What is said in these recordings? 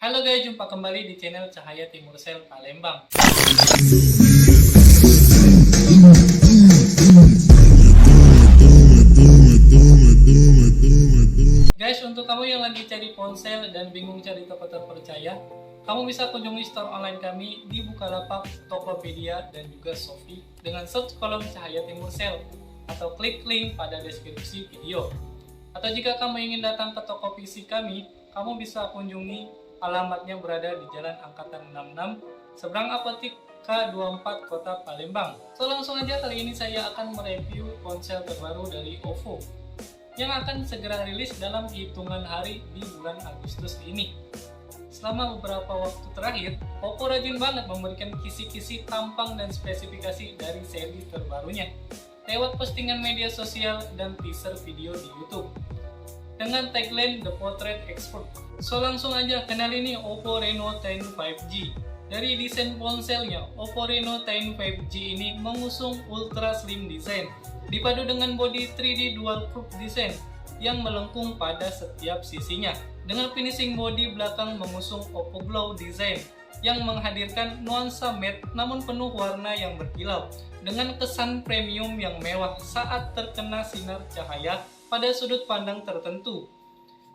Halo guys, jumpa kembali di channel Cahaya Timur Sel Palembang. Guys, untuk kamu yang lagi cari ponsel dan bingung cari toko terpercaya, kamu bisa kunjungi store online kami di Bukalapak, Tokopedia, dan juga Shopee dengan search kolom Cahaya Timur Sel atau klik link pada deskripsi video. Atau jika kamu ingin datang ke toko fisik kami, kamu bisa kunjungi alamatnya berada di Jalan Angkatan 66, seberang Apotik K24 Kota Palembang. So langsung aja kali ini saya akan mereview ponsel terbaru dari OVO yang akan segera rilis dalam hitungan hari di bulan Agustus ini. Selama beberapa waktu terakhir, OVO rajin banget memberikan kisi-kisi tampang dan spesifikasi dari seri terbarunya lewat postingan media sosial dan teaser video di YouTube dengan tagline The Portrait Expert. So langsung aja kenalin nih OVO Reno 10 5G. Dari desain ponselnya, OVO Reno 10 5G ini mengusung ultra slim design dipadu dengan body 3D dual curve design yang melengkung pada setiap sisinya. Dengan finishing body belakang mengusung Oppo Glow design yang menghadirkan nuansa matte namun penuh warna yang berkilau dengan kesan premium yang mewah saat terkena sinar cahaya pada sudut pandang tertentu.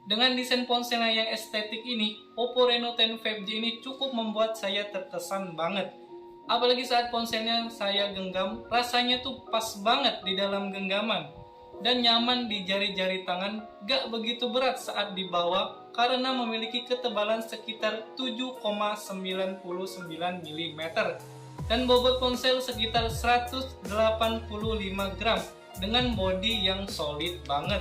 Dengan desain ponselnya yang estetik ini, OVO Reno 10 5G ini cukup membuat saya terkesan banget. Apalagi saat ponselnya saya genggam, rasanya tuh pas banget di dalam genggaman dan nyaman di jari-jari tangan, gak begitu berat saat dibawa karena memiliki ketebalan sekitar 7,99 mm dan bobot ponsel sekitar 185 gram dengan bodi yang solid banget.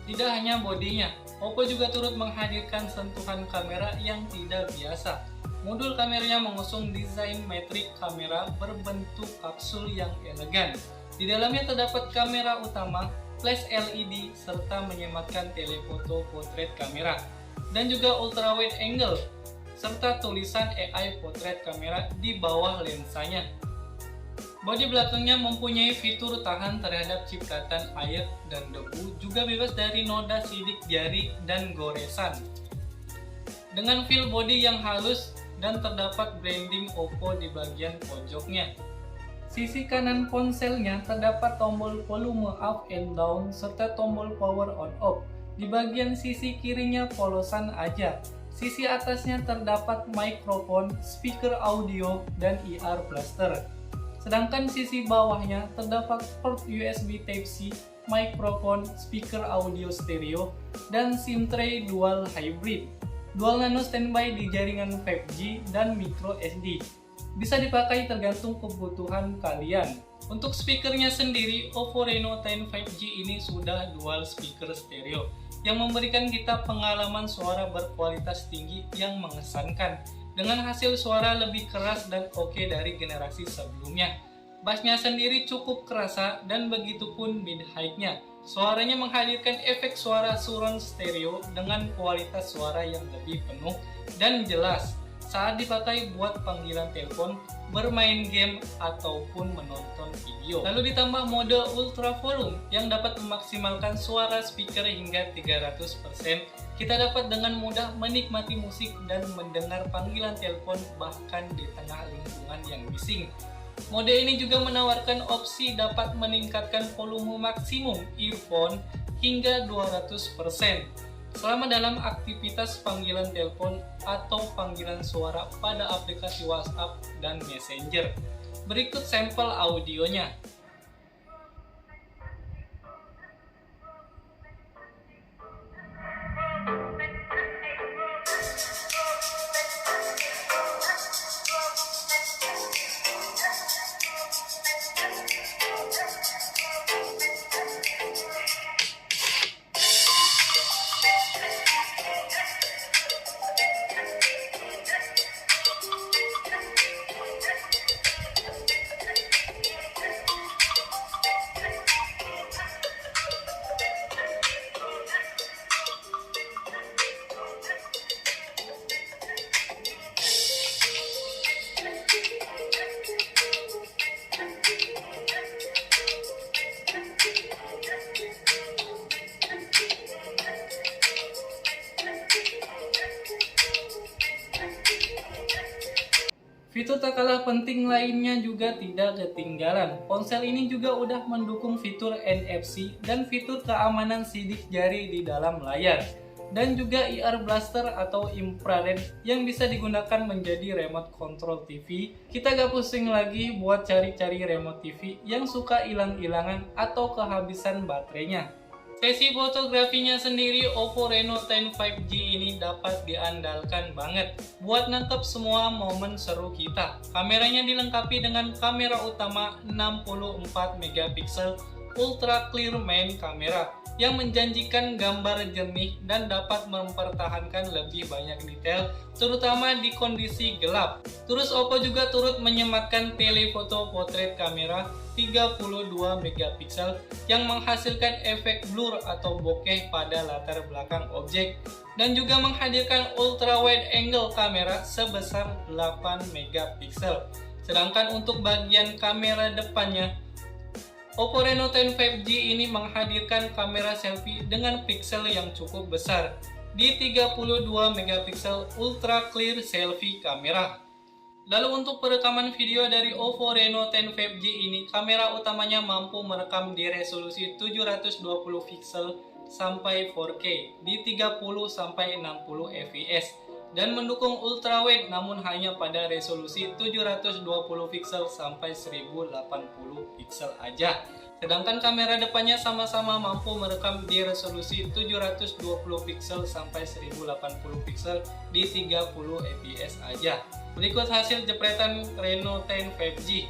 Tidak hanya bodinya, OVO juga turut menghadirkan sentuhan kamera yang tidak biasa. Modul kameranya mengusung desain metrik kamera berbentuk kapsul yang elegan. Di dalamnya terdapat kamera utama, flash LED, serta menyematkan telefoto portrait kamera, dan juga ultra wide angle, serta tulisan AI portrait kamera di bawah lensanya. Bodi belakangnya mempunyai fitur tahan terhadap cipratan air dan debu, juga bebas dari noda sidik jari dan goresan. Dengan feel bodi yang halus dan terdapat branding OVO di bagian pojoknya. Sisi kanan ponselnya terdapat tombol volume up and down serta tombol power on off. Di bagian sisi kirinya polosan aja. Sisi atasnya terdapat mikrofon, speaker audio, dan IR blaster. Sedangkan sisi bawahnya terdapat port USB Type-C, mikrofon, speaker audio stereo, dan SIM tray dual hybrid. Dual nano standby di jaringan 5G dan micro SD. Bisa dipakai tergantung kebutuhan kalian. Untuk speakernya sendiri, OVO Reno 10 5G ini sudah dual speaker stereo yang memberikan kita pengalaman suara berkualitas tinggi yang mengesankan dengan hasil suara lebih keras dan oke dari generasi sebelumnya. Bassnya sendiri cukup kerasa dan begitupun mid-high-nya. Suaranya menghadirkan efek suara surround stereo dengan kualitas suara yang lebih penuh dan jelas saat dipakai buat panggilan telepon, bermain game, ataupun menonton video. Lalu ditambah mode ultra volume yang dapat memaksimalkan suara speaker hingga 300%. Kita dapat dengan mudah menikmati musik dan mendengar panggilan telepon bahkan di tengah lingkungan yang bising. Mode ini juga menawarkan opsi dapat meningkatkan volume maksimum earphone hingga 200% selama dalam aktivitas panggilan telepon atau panggilan suara pada aplikasi WhatsApp dan Messenger. Berikut sampel audionya. Fitur tak kalah penting lainnya juga tidak ketinggalan. Ponsel ini juga udah mendukung fitur NFC dan fitur keamanan sidik jari di dalam layar. Dan juga IR Blaster atau infrared yang bisa digunakan menjadi remote control TV. Kita gak pusing lagi buat cari-cari remote TV yang suka hilang-hilangan atau kehabisan baterainya. Sesi fotografinya sendiri Oppo Reno 10 5G ini dapat diandalkan banget buat nangkep semua momen seru kita. Kameranya dilengkapi dengan kamera utama 64 megapiksel ultra clear main kamera yang menjanjikan gambar jernih dan dapat mempertahankan lebih banyak detail terutama di kondisi gelap. Terus Oppo juga turut menyematkan telefoto potret kamera 32 megapiksel yang menghasilkan efek blur atau bokeh pada latar belakang objek dan juga menghadirkan ultra wide angle kamera sebesar 8 megapiksel. Sedangkan untuk bagian kamera depannya, Oppo Reno 10 5G ini menghadirkan kamera selfie dengan piksel yang cukup besar di 32 megapiksel ultra clear selfie kamera. Lalu untuk perekaman video dari Oppo Reno 10 5G ini, kamera utamanya mampu merekam di resolusi 720 piksel sampai 4K di 30 sampai 60 fps dan mendukung ultrawide namun hanya pada resolusi 720 piksel sampai 1080 piksel aja. Sedangkan kamera depannya sama-sama mampu merekam di resolusi 720 piksel sampai 1080 piksel di 30 fps aja. Berikut hasil jepretan Reno 10 5G.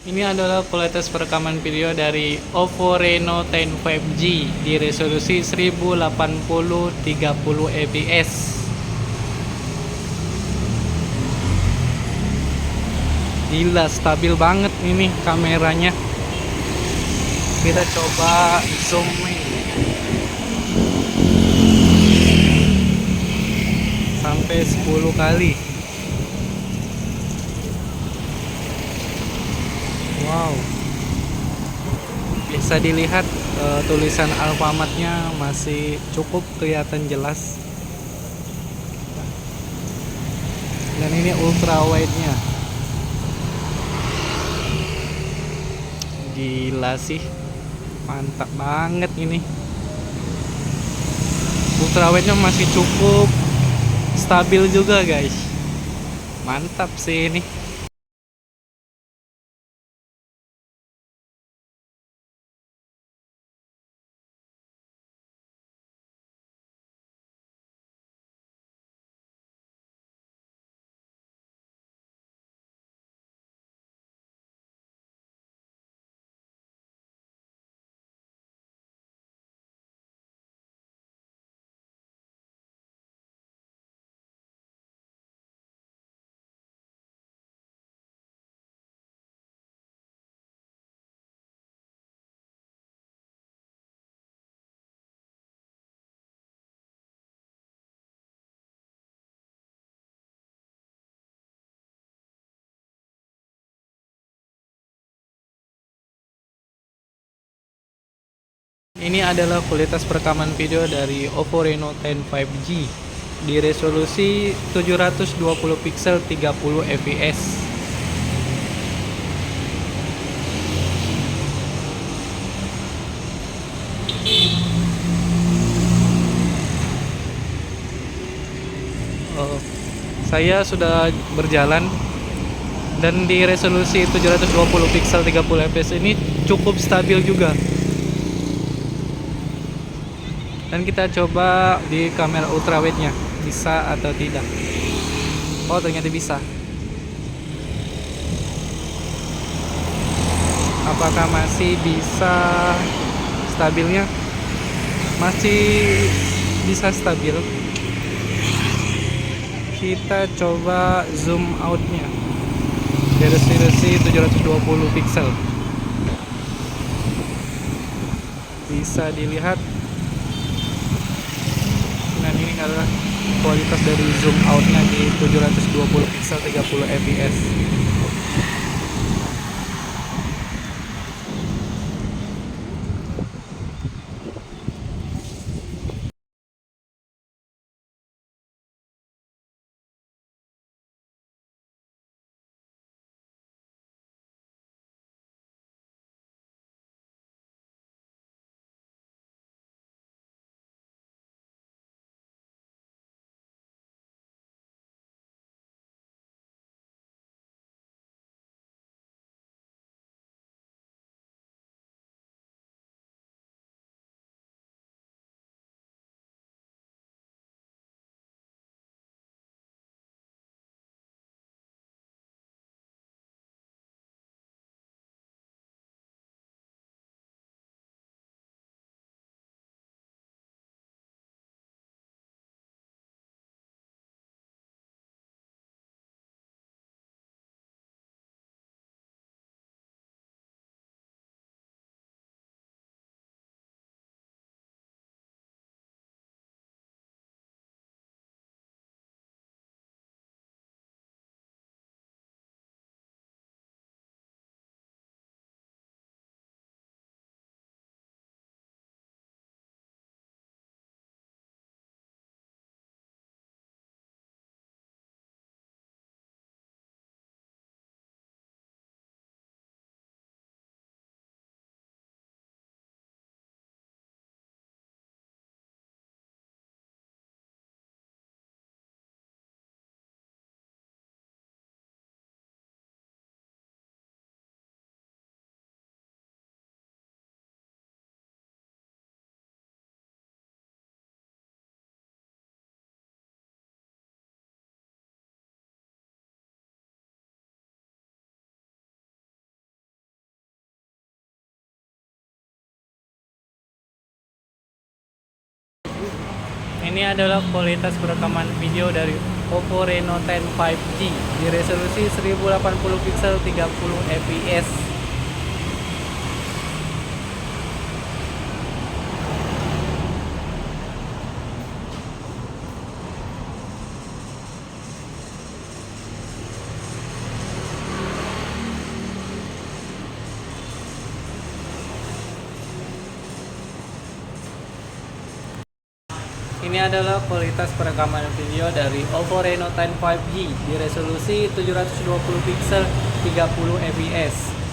Ini adalah kualitas perekaman video dari Oppo Reno 10 5G di resolusi 1080 30 fps. Gila, stabil banget ini kameranya. Kita coba zoom sampai 10 kali. Wow, bisa dilihat tulisan Alfamart-nya masih cukup kelihatan jelas. Dan ini ultra wide-nya. Gila sih, mantap banget ini. Ultra wide-nya masih cukup stabil juga guys. Mantap sih ini. Ini adalah kualitas perekaman video dari Oppo Reno 10 5G di resolusi 720 piksel 30 fps. Saya sudah berjalan Dan di resolusi 720 pixel 30 fps ini cukup stabil juga. Dan kita coba di kamera ultrawide-nya bisa atau tidak. Oh, ternyata bisa. Apakah masih bisa stabilnya? Masih bisa stabil. Kita coba zoom out-nya. Resolusi 720 pixel. Bisa dilihat. Nah, ini adalah kualitas dari zoom out-nya di 720 pixel 30 fps. Ini adalah kualitas perekaman video dari Oppo Reno 10 5G di resolusi 1080 pixel 30 fps. Ini adalah kualitas perekaman video dari Oppo Reno 10 5G di resolusi 720 pixel 30 fps.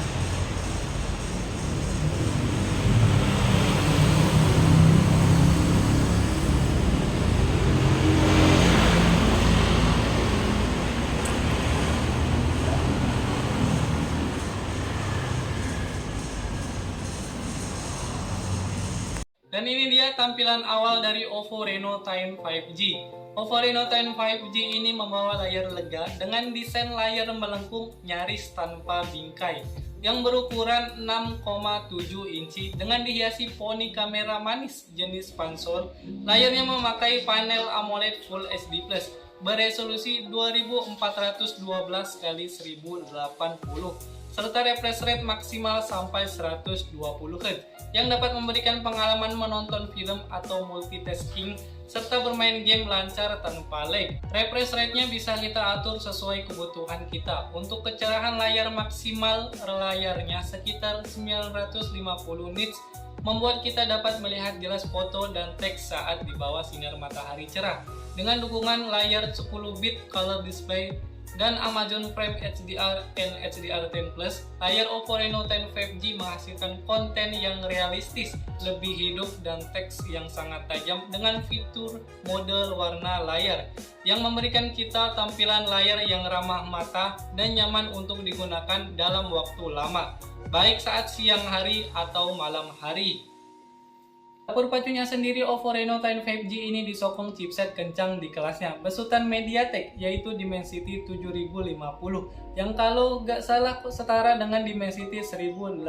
Dan ini dia tampilan awal dari Oppo Reno 10 5G. Oppo Reno 10 5G ini membawa layar lega dengan desain layar melengkung nyaris tanpa bingkai yang berukuran 6,7 inci dengan dihiasi poni kamera manis jenis Pansor. Layarnya memakai panel AMOLED Full HD Plus beresolusi 2412 x 1080 serta refresh rate maksimal sampai 120 Hz yang dapat memberikan pengalaman menonton film atau multitasking serta bermain game lancar tanpa lag. Refresh rate-nya bisa kita atur sesuai kebutuhan kita. Untuk kecerahan layar maksimal layarnya sekitar 950 nits, membuat kita dapat melihat jelas foto dan teks saat di bawah sinar matahari cerah. Dengan dukungan layar 10 bit color display dan Amazon Prime HDR and HDR10 Plus, layar Oppo Reno 10 5G menghasilkan konten yang realistis, lebih hidup dan teks yang sangat tajam dengan fitur mode warna layar yang memberikan kita tampilan layar yang ramah mata dan nyaman untuk digunakan dalam waktu lama, baik saat siang hari atau malam hari. Dapur pacunya sendiri Oppo Reno 10 5G ini disokong chipset kencang di kelasnya besutan MediaTek yaitu Dimensity 7050 yang kalau nggak salah setara dengan Dimensity 1080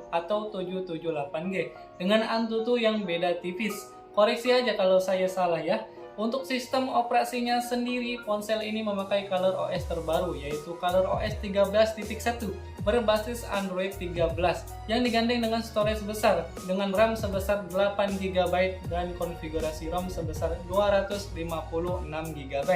atau 778G dengan Antutu yang beda tipis. Koreksi aja kalau saya salah ya. Untuk sistem operasinya sendiri, ponsel ini memakai ColorOS terbaru yaitu ColorOS 13.1 berbasis Android 13 yang digandeng dengan storage besar dengan RAM sebesar 8GB dan konfigurasi ROM sebesar 256GB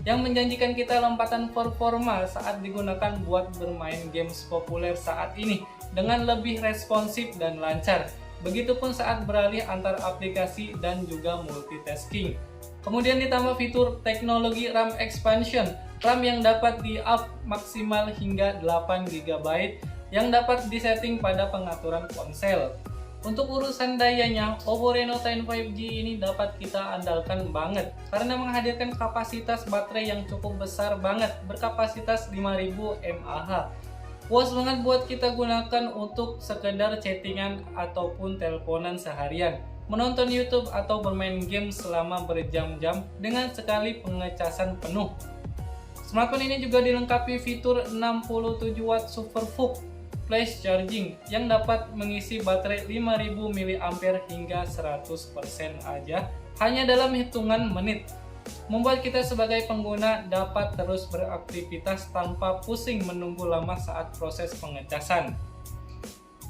yang menjanjikan kita lompatan performa saat digunakan buat bermain games populer saat ini dengan lebih responsif dan lancar. Begitupun saat beralih antar aplikasi dan juga multitasking. Kemudian ditambah fitur teknologi RAM expansion, RAM yang dapat di-up maksimal hingga 8GB yang dapat disetting pada pengaturan ponsel. Untuk urusan dayanya, Oppo Reno 10 5G ini dapat kita andalkan banget karena menghadirkan kapasitas baterai yang cukup besar banget, berkapasitas 5000 mAh. Puas banget buat kita gunakan untuk sekedar chattingan ataupun teleponan seharian, menonton YouTube atau bermain game selama berjam-jam dengan sekali pengecasan penuh. Smartphone ini juga dilengkapi fitur 67 watt Super VOOC flash charging yang dapat mengisi baterai 5000 mAh hingga 100% aja hanya dalam hitungan menit. Membuat kita sebagai pengguna dapat terus beraktivitas tanpa pusing menunggu lama saat proses pengecasan.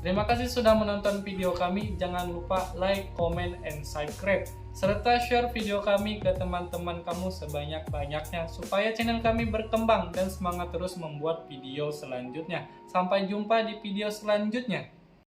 Terima kasih sudah menonton video kami. Jangan lupa like, comment, and subscribe. Serta share video kami ke teman-teman kamu sebanyak-banyaknya supaya channel kami berkembang dan semangat terus membuat video selanjutnya. Sampai jumpa di video selanjutnya.